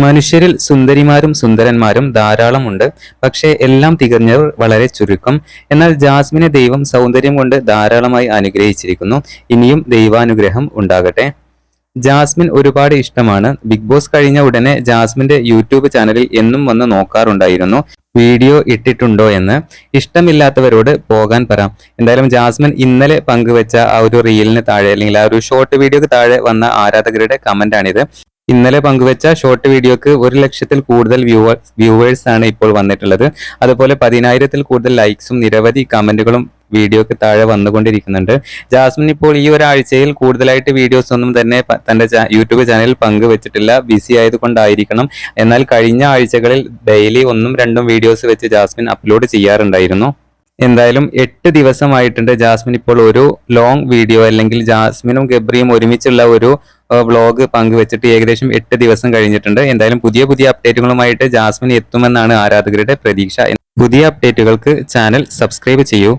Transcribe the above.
മനുഷ്യരിൽ സുന്ദരിമാരും സുന്ദരന്മാരും ധാരാളമുണ്ട്. പക്ഷേ എല്ലാം തികഞ്ഞവർ വളരെ ചുരുക്കം. എന്നാൽ ജാസ്മിനെ ദൈവം സൗന്ദര്യം കൊണ്ട് ധാരാളമായി അനുഗ്രഹിച്ചിരിക്കുന്നു. ഇനിയും ദൈവാനുഗ്രഹം ഉണ്ടാകട്ടെ. ജാസ്മിൻ ഒരുപാട് ഇഷ്ടമാണ്. ബിഗ് ബോസ് കഴിഞ്ഞ ഉടനെ ജാസ്മിന്റെ യൂട്യൂബ് ചാനലിൽ എന്നും വന്ന് നോക്കാറുണ്ടായിരുന്നു വീഡിയോ ഇട്ടിട്ടുണ്ടോ എന്ന്. ഇഷ്ടമില്ലാത്തവരോട് പോകാൻ പറ. എന്തായാലും ജാസ്മിൻ ഇന്നലെ പങ്കുവെച്ച ആ ഒരു റീലിന് താഴെ അല്ലെങ്കിൽ ആ ഒരു ഷോർട്ട് വീഡിയോക്ക് താഴെ വന്ന ആരാധകരുടെ കമന്റ് ആണിത്. ഇന്നലെ പങ്കുവെച്ച ഷോർട്ട് വീഡിയോക്ക് 1,00,000-ൽ കൂടുതൽ വ്യൂവേഴ്സ് ആണ് ഇപ്പോൾ വന്നിട്ടുള്ളത്. അതുപോലെ 10,000-ൽ കൂടുതൽ ലൈക്സും നിരവധി കമന്റുകളും വീഡിയോക്ക് താഴെ വന്നുകൊണ്ടിരിക്കുന്നുണ്ട്. ജാസ്മിൻ ഇപ്പോൾ ഈ ഒരാഴ്ചയിൽ കൂടുതലായിട്ട് വീഡിയോസ് ഒന്നും തന്നെ തന്റെ യൂട്യൂബ് ചാനലിൽ പങ്കുവെച്ചിട്ടില്ല. ബിസി ആയതുകൊണ്ടായിരിക്കണം. എന്നാൽ കഴിഞ്ഞ ആഴ്ചകളിൽ ഡെയിലി 1-2 വീഡിയോസ് വെച്ച് ജാസ്മിൻ അപ്ലോഡ് ചെയ്യാറുണ്ടായിരുന്നു. എന്തായാലും 8 ദിവസമായിട്ടുണ്ട് ജാസ്മിൻ ഇപ്പോൾ ഒരു ലോങ് വീഡിയോ അല്ലെങ്കിൽ ജാസ്മിനും ഗബ്രിയും ഒരുമിച്ചുള്ള ഒരു വ്ളോഗ് പങ്കുവെച്ചിട്ട് ഏകദേശം 8 ദിവസം കഴിഞ്ഞിട്ടുണ്ട്. എന്തായാലും പുതിയ പുതിയ അപ്ഡേറ്റുകളുമായിട്ട് ജാസ്മിൻ എത്തുമെന്നാണ് ആരാധകരുടെ പ്രതീക്ഷ. പുതിയ അപ്ഡേറ്റുകൾക്ക് ചാനൽ സബ്സ്ക്രൈബ് ചെയ്യൂ.